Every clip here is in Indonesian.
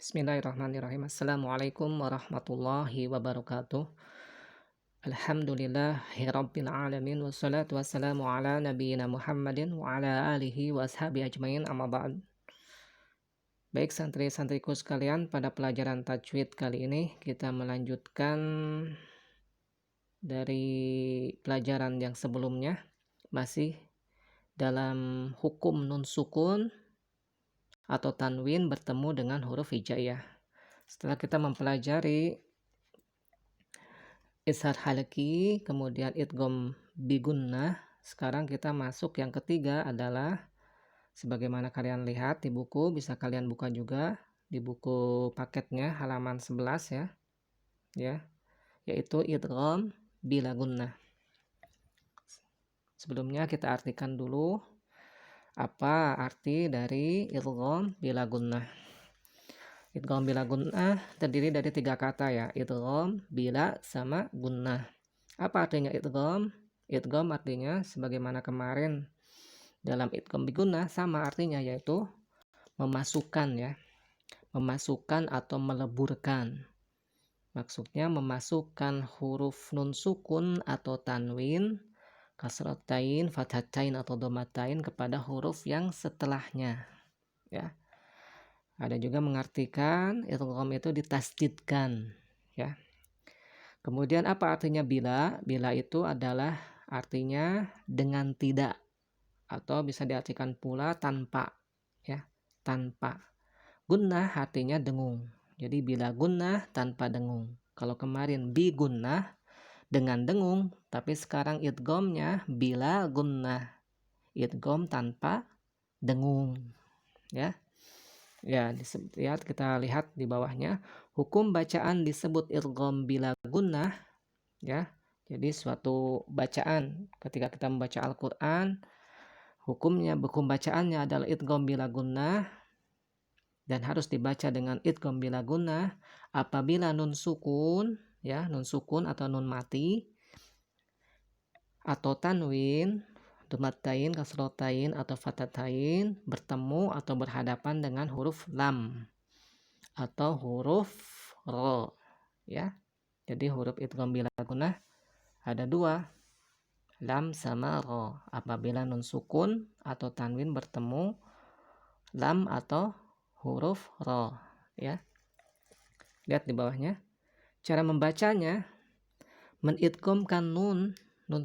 Bismillahirrahmanirrahim. Assalamualaikum warahmatullahi wabarakatuh. Alhamdulillahirabbil alamin wassalatu wassalamu ala nabiyyina Muhammadin wa ala alihi wa ashabihi ajmain amma ba'd. Baik santri-santriku sekalian, pada pelajaran tajwid kali ini kita melanjutkan dari pelajaran yang sebelumnya, masih dalam hukum nun sukun atau tanwin bertemu dengan huruf hijaiyah. Setelah kita mempelajari ishar halki, kemudian idgham bigunnah, sekarang kita masuk yang ketiga adalah sebagaimana kalian lihat di buku, bisa kalian buka juga di buku paketnya halaman 11 ya, yaitu idgham bila gunnah. Sebelumnya kita artikan dulu apa arti dari idgham bila gunnah. Idgham bila gunnah terdiri dari 3 kata ya, idgham, bila, sama gunnah. Apa artinya idgham? Idgham artinya sebagaimana kemarin dalam idgham bigunnah sama artinya, yaitu memasukkan ya, memasukkan atau meleburkan. Maksudnya memasukkan huruf nun sukun atau tanwin, kasratain, fathatain atau dhammatain kepada huruf yang setelahnya ya. Ada juga mengartikan idgham itu ditasdidkan ya. Kemudian apa artinya bila? Bila itu adalah artinya dengan tidak, atau bisa diartikan pula tanpa ya, tanpa. Gunnah artinya dengung. Jadi bila gunnah tanpa dengung. Kalau kemarin bi gunnah dengan dengung, tapi sekarang idghamnya bila gunnah, idgham tanpa dengung ya. Ya, kita lihat di bawahnya, hukum bacaan disebut idgham bila gunnah ya. Jadi suatu bacaan ketika kita membaca Al-Qur'an, hukum bacaannya adalah idgham bila gunnah dan harus dibaca dengan idgham bila gunnah apabila nun sukun ya, nun sukun atau nun mati atau tanwin, dhammatain, kasratain atau fathatain bertemu atau berhadapan dengan huruf lam atau huruf ro ya. Jadi huruf idgham bila gunnah ada 2, lam sama ro. Apabila nun sukun atau tanwin bertemu lam atau huruf ro ya. Lihat di bawahnya. Cara membacanya, menidghamkan nun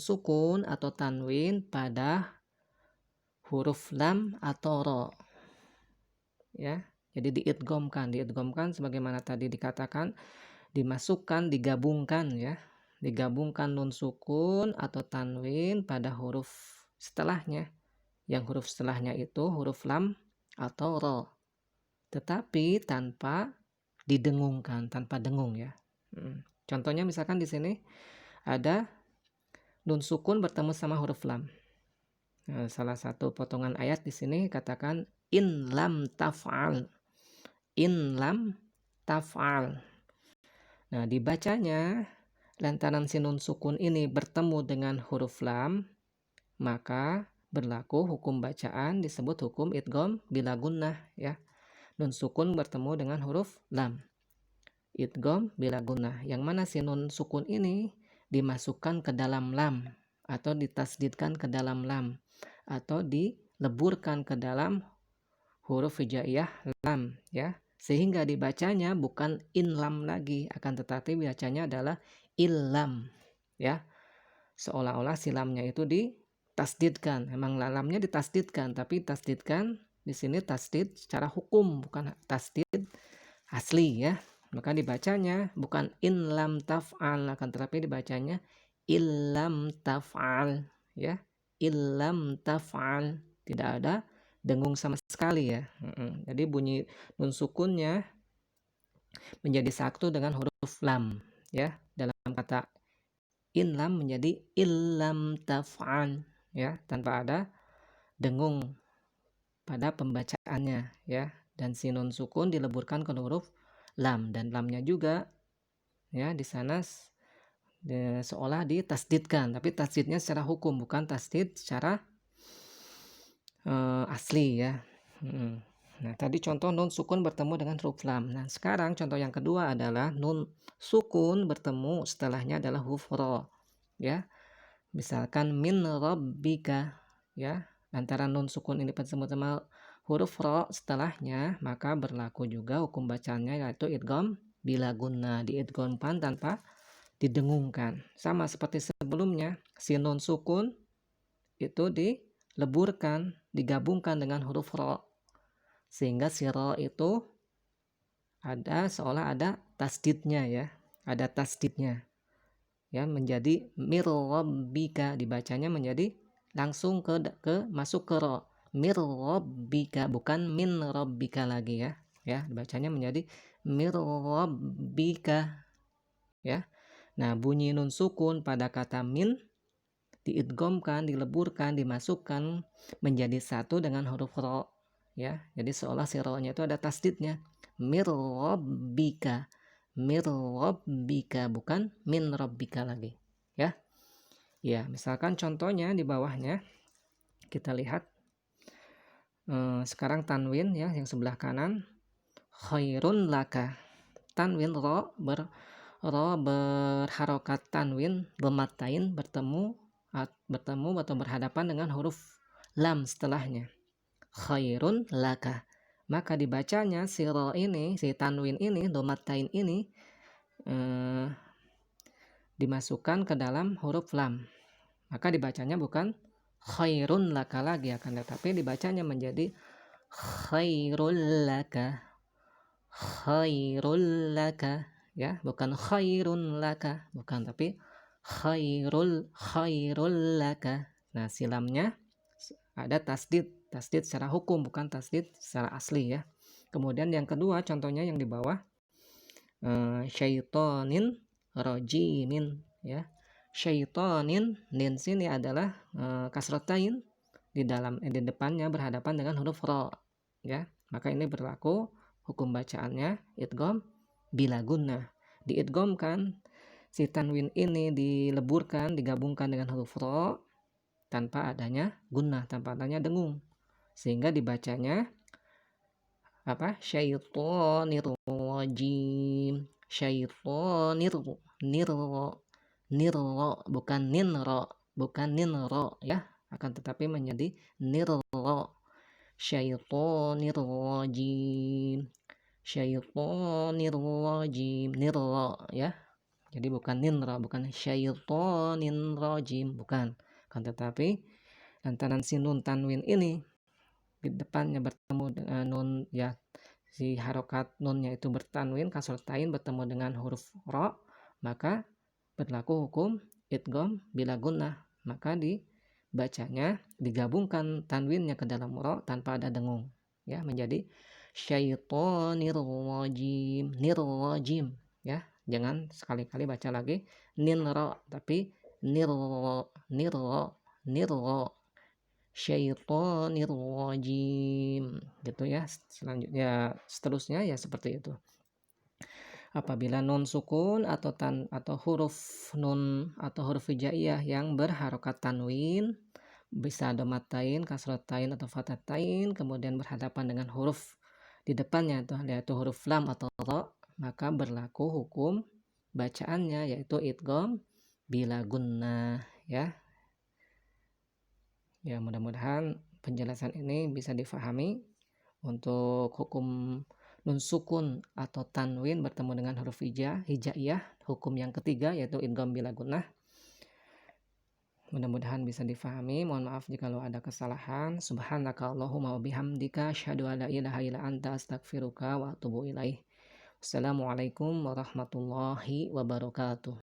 sukun atau tanwin pada huruf lam atau ro ya. Jadi diidghamkan sebagaimana tadi dikatakan, dimasukkan, digabungkan ya, digabungkan nun sukun atau tanwin pada huruf setelahnya, yang huruf setelahnya itu huruf lam atau ro, tetapi tanpa didengungkan, tanpa dengung ya. Contohnya misalkan di sini ada nun sukun bertemu sama huruf lam. Nah, salah satu potongan ayat di sini katakan in lam taf'al. In lam taf'al. Nah, dibacanya lantaran si nun sukun ini bertemu dengan huruf lam, maka berlaku hukum bacaan disebut hukum idgham bila gunnah ya. Nun sukun bertemu dengan huruf lam. Idgham bila gunnah. Yang mana si nun sukun ini dimasukkan ke dalam lam atau ditasdidkan ke dalam lam atau dileburkan ke dalam huruf hijaiyah lam ya, sehingga dibacanya bukan in lam lagi, akan tetapi bacanya adalah illam ya, seolah-olah si lamnya itu ditasdidkan. Memang lamnya ditasdidkan, tapi tasdidkan di sini tasdid secara hukum, bukan tasdid asli ya. Maka dibacanya bukan in lam taf'al, akan tetapi dibacanya illam taf'al ya, illam taf'al, tidak ada dengung sama sekali ya. Jadi bunyi nun sukunnya menjadi satu dengan huruf lam ya. Dalam kata in lam menjadi illam taf'al ya, tanpa ada dengung pada pembacaannya ya. Dan si nun sukun dileburkan ke huruf lam, dan lamnya juga ya di sana seolah ditasdidkan, tapi tasdidnya secara hukum, bukan tasdid secara asli ya. Nah, tadi contoh nun sukun bertemu dengan huruf lam. Nah, sekarang contoh yang kedua adalah nun sukun bertemu setelahnya adalah huruf ro, ya. Misalkan min rabbika, ya. Antara nun sukun ini bertemu sama huruf ro setelahnya, maka berlaku juga hukum bacanya yaitu idgham bila gunnah, diidghamkan tanpa didengungkan. Sama seperti sebelumnya, si nun sukun itu dileburkan, digabungkan dengan huruf ro. Sehingga si ro itu seolah ada tasdidnya, ya. Ada tasdidnya. Ya, menjadi mir rabbika, dibacanya menjadi langsung masuk ke ro. Mir rabbika, bukan min rabbika lagi, ya. Ya, dibacanya menjadi mir rabbika, ya. Nah, bunyi nun sukun pada kata min diidghamkan, dileburkan, dimasukkan menjadi satu dengan huruf ro, ya. Jadi seolah si ro-nya itu ada tasdidnya. Mir rabbika, mir rabbika, bukan min rabbika lagi, ya. Ya, misalkan contohnya di bawahnya kita lihat sekarang tanwin, ya, yang sebelah kanan, khairun laka. Tanwin ro berharokat tanwin dhammatain bertemu atau berhadapan dengan huruf lam setelahnya. Khairun laka. Maka dibacanya si ro ini, si tanwin ini, dhammatain ini dimasukkan ke dalam huruf lam. Maka dibacanya bukan khairun laka lagi, akan tetapi dibacanya menjadi khairul laka. Khairul laka, ya, bukan khairun laka, bukan, tapi khairul laka. Nah, silamnya ada tasdid secara hukum, bukan tasdid secara asli, ya. Kemudian yang kedua contohnya yang di bawah, syaitonin rojimin, ya. Syaitonin, din sini adalah kasratain, di depannya berhadapan dengan huruf ro, ya. Maka ini berlaku hukum bacaannya idgham bila gunnah, diidghamkan, si tanwin ini dileburkan, digabungkan dengan huruf ro tanpa adanya gunnah, tanpa adanya dengung, sehingga dibacanya apa? Syaitonir rajim, syaitonir nirro, bukan ninro, ya, akan tetapi menjadi nirro. Syaitonir rajim, syaitonir rajim, nirra, ya. Jadi bukan ninra, bukan syaitonin rajim, bukan. Kan tetapi lantaran si nun tanwin ini di depannya bertemu dengan nun, ya, si harokat nunnya itu bertanwin, kasrotain bertemu dengan huruf ro, maka berlaku hukum idgham bila gunnah. Maka dibacanya digabungkan tanwinnya ke dalam ro tanpa ada dengung, ya, menjadi syaitonir rajim, nirrajim, ya. Jangan sekali-kali baca lagi ninro, tapi nirro, syaitonir rajim, gitu, ya. Selanjutnya seterusnya ya seperti itu. Apabila nun sukun atau huruf nun atau huruf hijaiyah yang berharokat tanwin, bisa dhammatain, kasratain atau fathatain, kemudian berhadapan dengan huruf di depannya yaitu huruf lam atau ro, maka berlaku hukum bacaannya yaitu idgham bila gunnah, ya. Ya, mudah-mudahan penjelasan ini bisa difahami untuk hukum nun sukun atau tanwin bertemu dengan huruf hijaiyah, hukum yang ketiga yaitu idgham bila gunnah. Mudah-mudahan bisa difahami. Mohon maaf jika ada kesalahan. Subhanaka Allahumma wa bihamdika asyhadu an la ilaha illa anta astaghfiruka wa atubu ilaih. Wassalamualaikum warahmatullahi wabarakatuh.